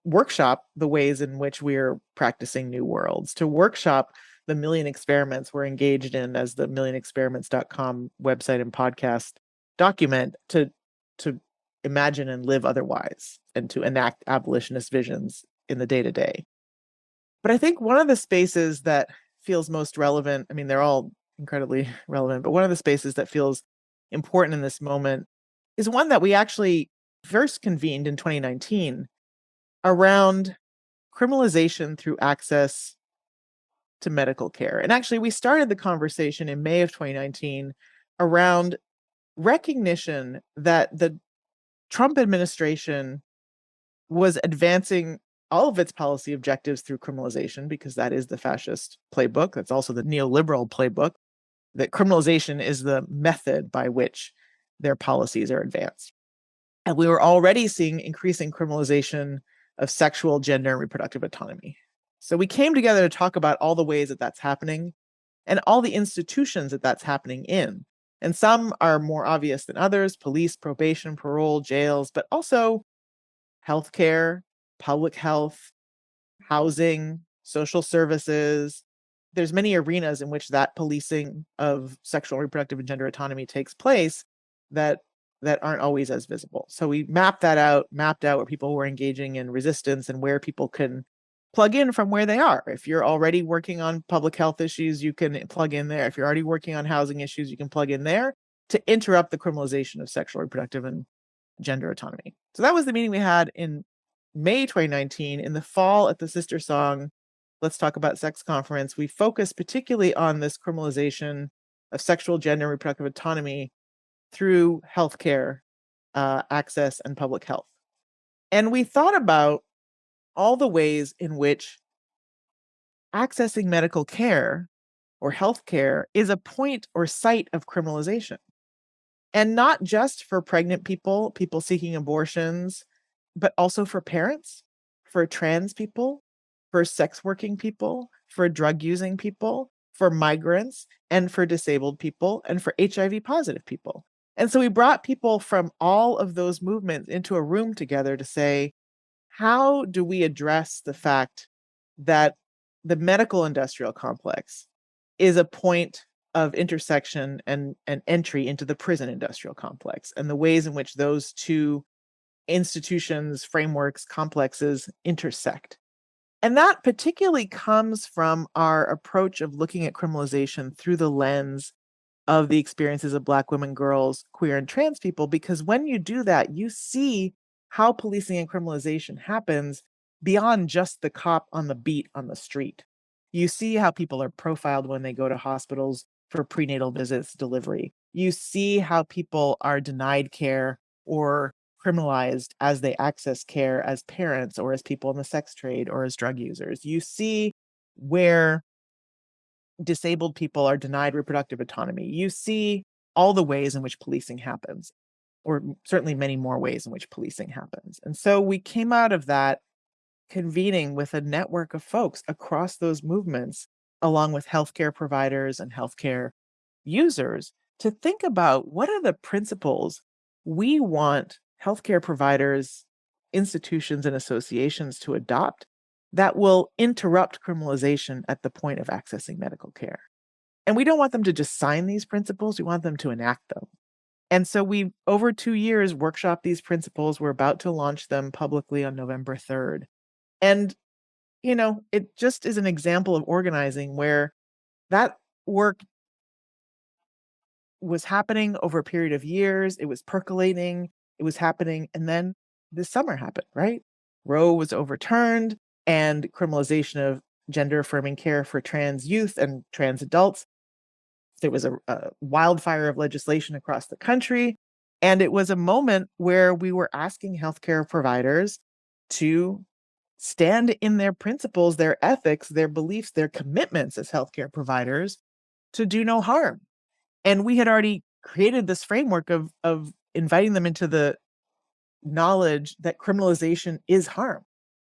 workshop the ways in which we're practicing new worlds, to workshop the million experiments we're engaged in, as the millionexperiments.com website and podcast document, to imagine and live otherwise, and to enact abolitionist visions in the day-to-day. But I think one of the spaces that feels most relevant, I mean, they're all incredibly relevant, but one of the spaces that feels important in this moment is one that we actually first convened in 2019 around criminalization through access to medical care. And actually, we started the conversation in May of 2019 around recognition that the Trump administration was advancing all of its policy objectives through criminalization, because that is the fascist playbook. That's also the neoliberal playbook, that criminalization is the method by which their policies are advanced. And we were already seeing increasing criminalization of sexual, gender, and reproductive autonomy. So we came together to talk about all the ways that that's happening and all the institutions that that's happening in. And some are more obvious than others: police, probation, parole, jails, but also healthcare, public health, housing, social services. There's many arenas in which that policing of sexual, reproductive, and gender autonomy takes place that aren't always as visible. So we mapped out where people were engaging in resistance and where people can plug in from where they are. If you're already working on public health issues, you can plug in there. If you're already working on housing issues, you can plug in there to interrupt the criminalization of sexual, reproductive, and gender autonomy. So that was the meeting we had in May 2019. In the fall, at the Sister Song Let's Talk About Sex conference, we focused particularly on this criminalization of sexual, gender, and reproductive autonomy through healthcare access and public health. And we thought about all the ways in which accessing medical care or healthcare is a point or site of criminalization. And not just for pregnant people, people seeking abortions, but also for parents, for trans people, for sex working people, for drug using people, for migrants, and for disabled people, and for HIV positive people. And so we brought people from all of those movements into a room together to say, how do we address the fact that the medical industrial complex is a point of intersection and entry into the prison industrial complex, and the ways in which those two institutions, frameworks, complexes intersect. And that particularly comes from our approach of looking at criminalization through the lens of the experiences of Black women, girls, queer, and trans people, because when you do that, you see how policing and criminalization happens beyond just the cop on the beat on the street. You see how people are profiled when they go to hospitals for prenatal visits, delivery. You see how people are denied care or criminalized as they access care as parents or as people in the sex trade or as drug users. You see where disabled people are denied reproductive autonomy. You see all the ways in which policing happens, or certainly many more ways in which policing happens. And so we came out of that convening with a network of folks across those movements, along with healthcare providers and healthcare users, to think about what are the principles we want healthcare providers, institutions, and associations to adopt that will interrupt criminalization at the point of accessing medical care. And we don't want them to just sign these principles, we want them to enact them. And so we, over 2 years, workshop these principles. We're about to launch them publicly on November 3rd. And, it just is an example of organizing where that work was happening over a period of years. It was percolating, it was happening. And then this summer happened, right? Roe was overturned, and criminalization of gender affirming care for trans youth and trans adults. There was a wildfire of legislation across the country. And it was a moment where we were asking healthcare providers to stand in their principles, their ethics, their beliefs, their commitments as healthcare providers to do no harm. And we had already created this framework of inviting them into the knowledge that criminalization is harm.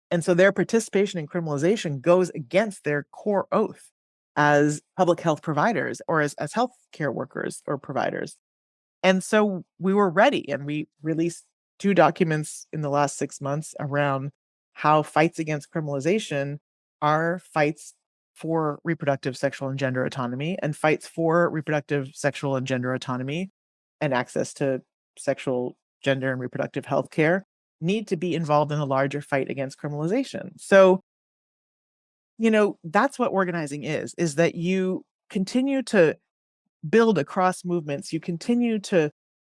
And so their participation in criminalization goes against their core oath as public health providers or as healthcare workers or providers. And so we were ready, and we released 2 documents in the last 6 months around how fights against criminalization are fights for reproductive, sexual, and gender autonomy, and fights for reproductive, sexual, and gender autonomy and access to sexual, gender, and reproductive health care need to be involved in a larger fight against criminalization. So, that's what organizing is that you continue to build across movements. You continue to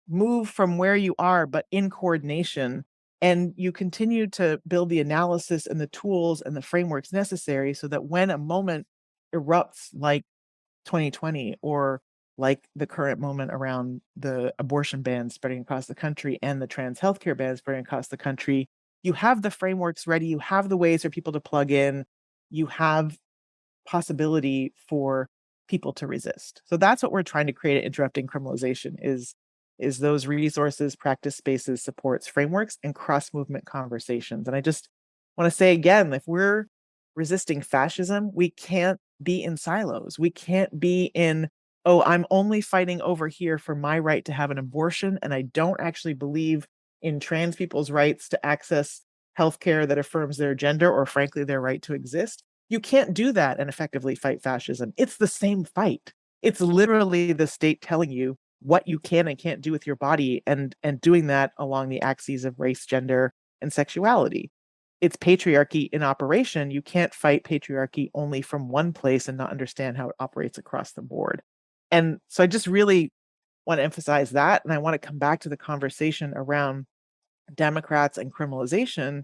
move from where you are, but in coordination. And you continue to build the analysis and the tools and the frameworks necessary so that when a moment erupts like 2020 or like the current moment around the abortion ban spreading across the country and the trans healthcare ban spreading across the country, you have the frameworks ready, you have the ways for people to plug in, you have possibility for people to resist. So that's what we're trying to create at Interrupting Criminalization is those resources, practice spaces, supports, frameworks, and cross-movement conversations. And I just want to say again, if we're resisting fascism, we can't be in silos. We can't be in, oh, I'm only fighting over here for my right to have an abortion, and I don't actually believe in trans people's rights to access healthcare that affirms their gender or frankly their right to exist. You can't do that and effectively fight fascism. It's the same fight. It's literally the state telling you what you can and can't do with your body, and doing that along the axes of race, gender, and sexuality. It's patriarchy in operation. You can't fight patriarchy only from one place and not understand how it operates across the board. And so I just really want to emphasize that. And I want to come back to the conversation around Democrats and criminalization,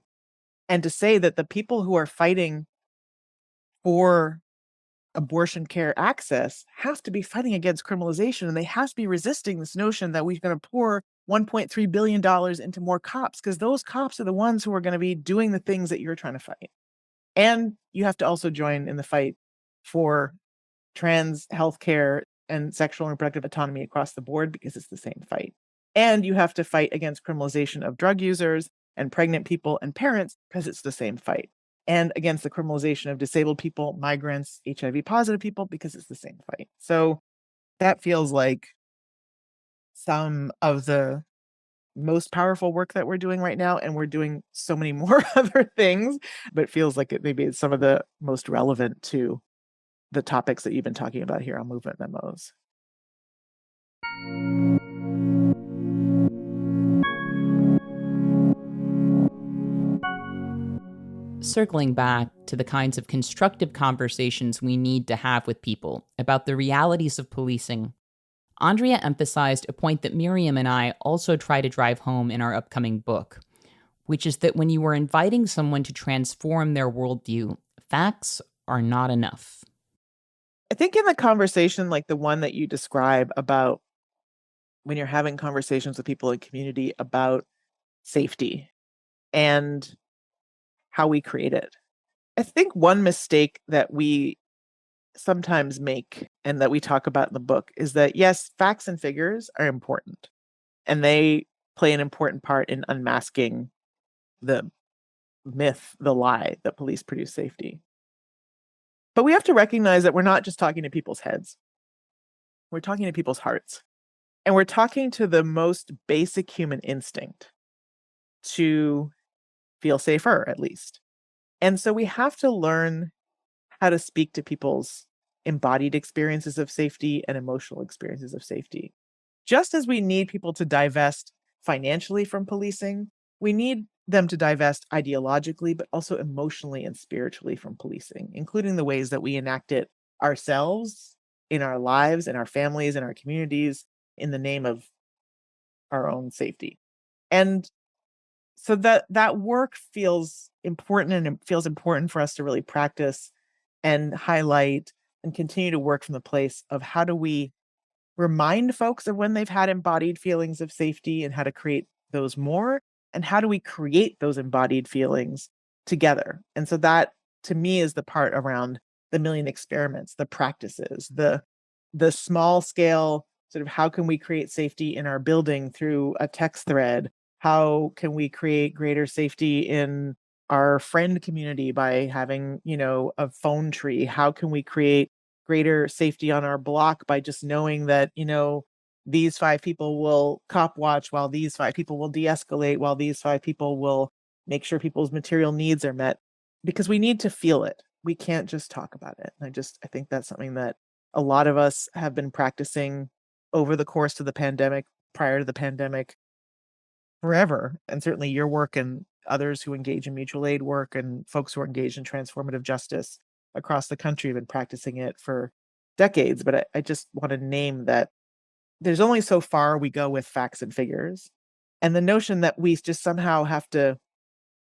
and to say that the people who are fighting for abortion care access have to be fighting against criminalization, and they have to be resisting this notion that we're going to pour $1.3 billion into more cops, because those cops are the ones who are going to be doing the things that you're trying to fight. And you have to also join in the fight for trans healthcare and sexual and reproductive autonomy across the board, because it's the same fight. And you have to fight against criminalization of drug users and pregnant people and parents, because it's the same fight. And against the criminalization of disabled people, migrants, HIV positive people, because it's the same fight. So that feels like some of the most powerful work that we're doing right now. And we're doing so many more other things, but it feels like maybe it's some of the most relevant too. the topics that you've been talking about here on Movement Memos. Circling back to the kinds of constructive conversations we need to have with people about the realities of policing, Andrea emphasized a point that Mariame and I also try to drive home in our upcoming book, which is that when you are inviting someone to transform their worldview, facts are not enough. I think in the conversation like the one that you describe about when you're having conversations with people in community about safety and how we create it, I think one mistake that we sometimes make and that we talk about in the book is that, yes, facts and figures are important and they play an important part in unmasking the myth, the lie that police produce safety. But we have to recognize that we're not just talking to people's heads. We're talking to people's hearts. And we're talking to the most basic human instinct to feel safer, at least. And so we have to learn how to speak to people's embodied experiences of safety and emotional experiences of safety. Just as we need people to divest financially from policing, we need them to divest ideologically, but also emotionally and spiritually from policing, including the ways that we enact it ourselves in our lives, in our families, in our communities, in the name of our own safety. And so that work feels important, and it feels important for us to really practice and highlight and continue to work from the place of how do we remind folks of when they've had embodied feelings of safety and how to create those more, and how do we create those embodied feelings together. And so that to me is the part around the million experiments, the practices, the small scale sort of how can we create safety in our building through a text thread? How can we create greater safety in our friend community by having, a phone tree? How can we create greater safety on our block by just knowing that, these 5 people will cop watch while these 5 people will de-escalate, while these 5 people will make sure people's material needs are met, because we need to feel it. We can't just talk about it. And I think that's something that a lot of us have been practicing over the course of the pandemic, prior to the pandemic, forever. And certainly your work and others who engage in mutual aid work and folks who are engaged in transformative justice across the country have been practicing it for decades. But I just want to name that there's only so far we go with facts and figures. And the notion that we just somehow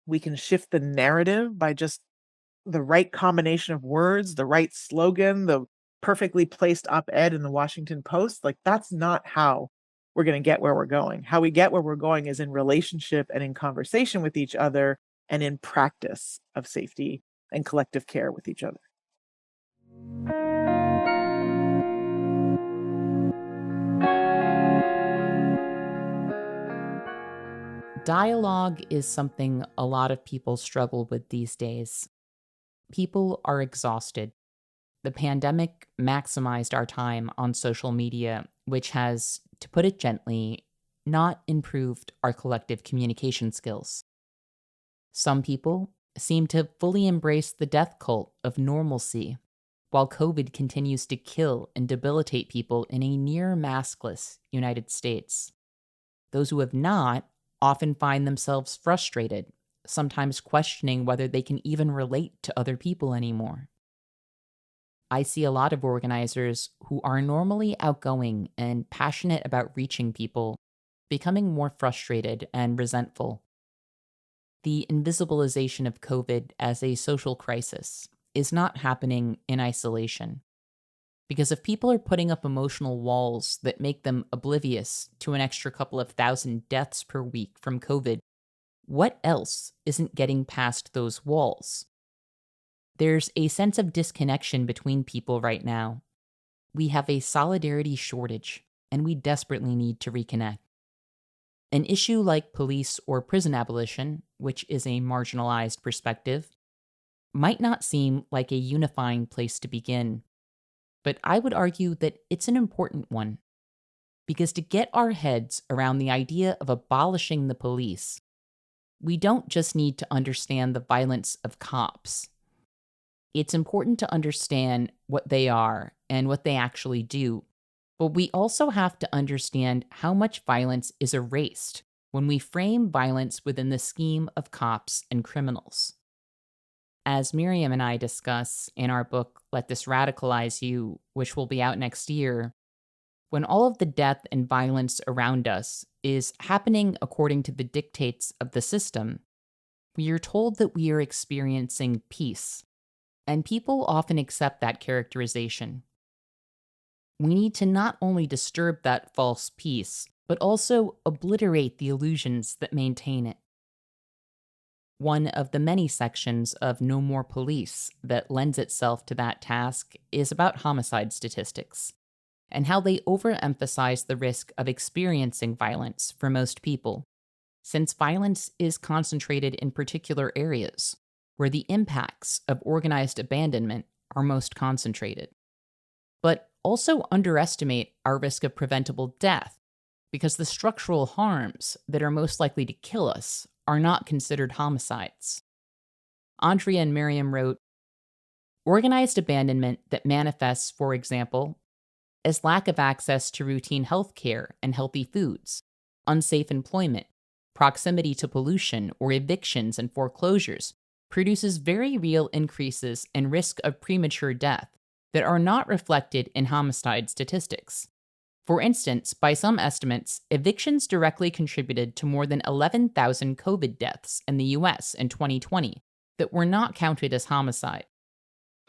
we can shift the narrative by just the right combination of words, the right slogan, the perfectly placed op-ed in the Washington Post, like that's not how we're going to get where we're going. How we get where we're going is in relationship and in conversation with each other and in practice of safety and collective care with each other. Dialogue is something a lot of people struggle with these days. People are exhausted. The pandemic maximized our time on social media, which has, to put it gently, not improved our collective communication skills. Some people seem to fully embrace the death cult of normalcy, while COVID continues to kill and debilitate people in a near maskless United States. Those who have not often find themselves frustrated, sometimes questioning whether they can even relate to other people anymore. I see a lot of organizers who are normally outgoing and passionate about reaching people becoming more frustrated and resentful. The invisibilization of COVID as a social crisis is not happening in isolation. Because if people are putting up emotional walls that make them oblivious to an extra couple of thousand deaths per week from COVID, what else isn't getting past those walls? There's a sense of disconnection between people right now. We have a solidarity shortage, and we desperately need to reconnect. An issue like police or prison abolition, which is a marginalized perspective, might not seem like a unifying place to begin. But I would argue that it's an important one. Because to get our heads around the idea of abolishing the police, we don't just need to understand the violence of cops. It's important to understand what they are and what they actually do, but we also have to understand how much violence is erased when we frame violence within the scheme of cops and criminals. As Miriam and I discuss in our book, Let This Radicalize You, which will be out next year, when all of the death and violence around us is happening according to the dictates of the system, we are told that we are experiencing peace, and people often accept that characterization. We need to not only disturb that false peace, but also obliterate the illusions that maintain it. One of the many sections of No More Police that lends itself to that task is about homicide statistics and how they overemphasize the risk of experiencing violence for most people, since violence is concentrated in particular areas where the impacts of organized abandonment are most concentrated. But also underestimate our risk of preventable death, because the structural harms that are most likely to kill us are not considered homicides. Andrea and Mariame wrote, organized abandonment that manifests, for example, as lack of access to routine health care and healthy foods, unsafe employment, proximity to pollution, or evictions and foreclosures, produces very real increases in risk of premature death that are not reflected in homicide statistics. For instance, by some estimates, evictions directly contributed to more than 11,000 COVID deaths in the US in 2020 that were not counted as homicide.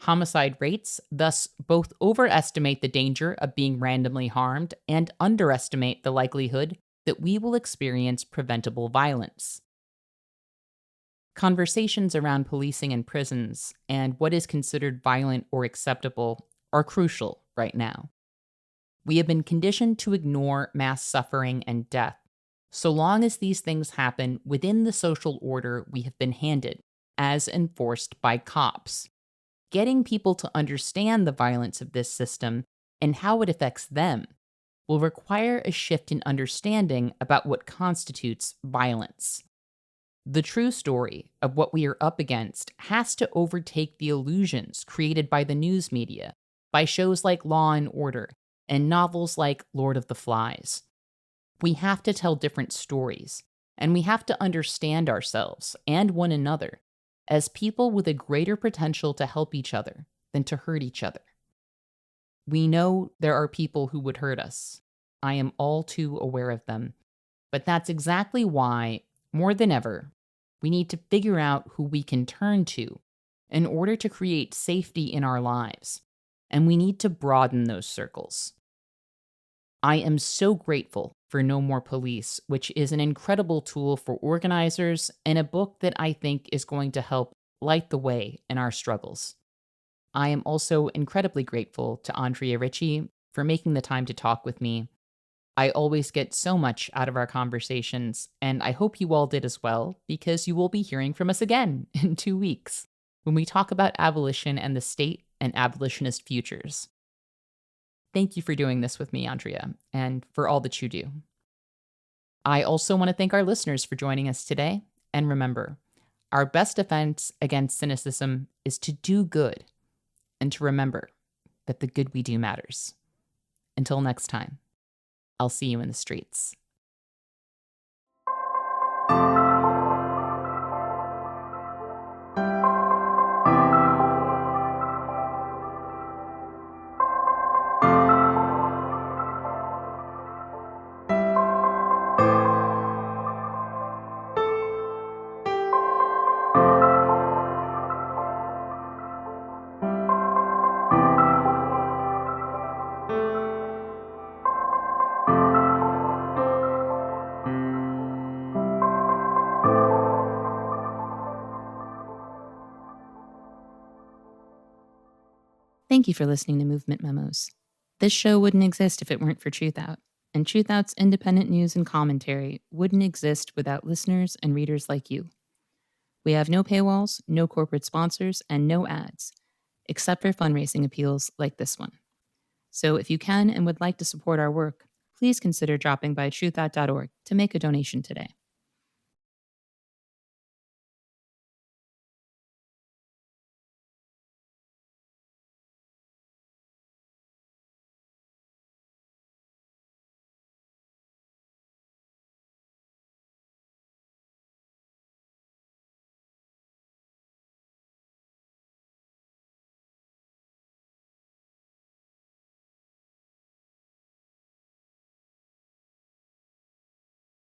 Homicide rates thus both overestimate the danger of being randomly harmed and underestimate the likelihood that we will experience preventable violence. Conversations around policing and prisons and what is considered violent or acceptable are crucial right now. We have been conditioned to ignore mass suffering and death, so long as these things happen within the social order we have been handed, as enforced by cops. Getting people to understand the violence of this system and how it affects them will require a shift in understanding about what constitutes violence. The true story of what we are up against has to overtake the illusions created by the news media, by shows like Law and Order, and novels like Lord of the Flies. We have to tell different stories, and we have to understand ourselves and one another as people with a greater potential to help each other than to hurt each other. We know there are people who would hurt us. I am all too aware of them. But that's exactly why, more than ever, we need to figure out who we can turn to in order to create safety in our lives. And we need to broaden those circles. I am so grateful for No More Police, which is an incredible tool for organizers and a book that I think is going to help light the way in our struggles. I am also incredibly grateful to Andrea Ritchie for making the time to talk with me. I always get so much out of our conversations, and I hope you all did as well, because you will be hearing from us again in 2 weeks when we talk about abolition and the state and abolitionist futures. Thank you for doing this with me, Andrea, and for all that you do. I also want to thank our listeners for joining us today. And remember, our best defense against cynicism is to do good and to remember that the good we do matters. Until next time, I'll see you in the streets. Thank you for listening to Movement Memos. This show wouldn't exist if it weren't for TRUTHOUT, and TRUTHOUT's independent news and commentary wouldn't exist without listeners and readers like you. We have no paywalls, no corporate sponsors, and no ads, except for fundraising appeals like this one. So if you can and would like to support our work, please consider dropping by truthout.org to make a donation today.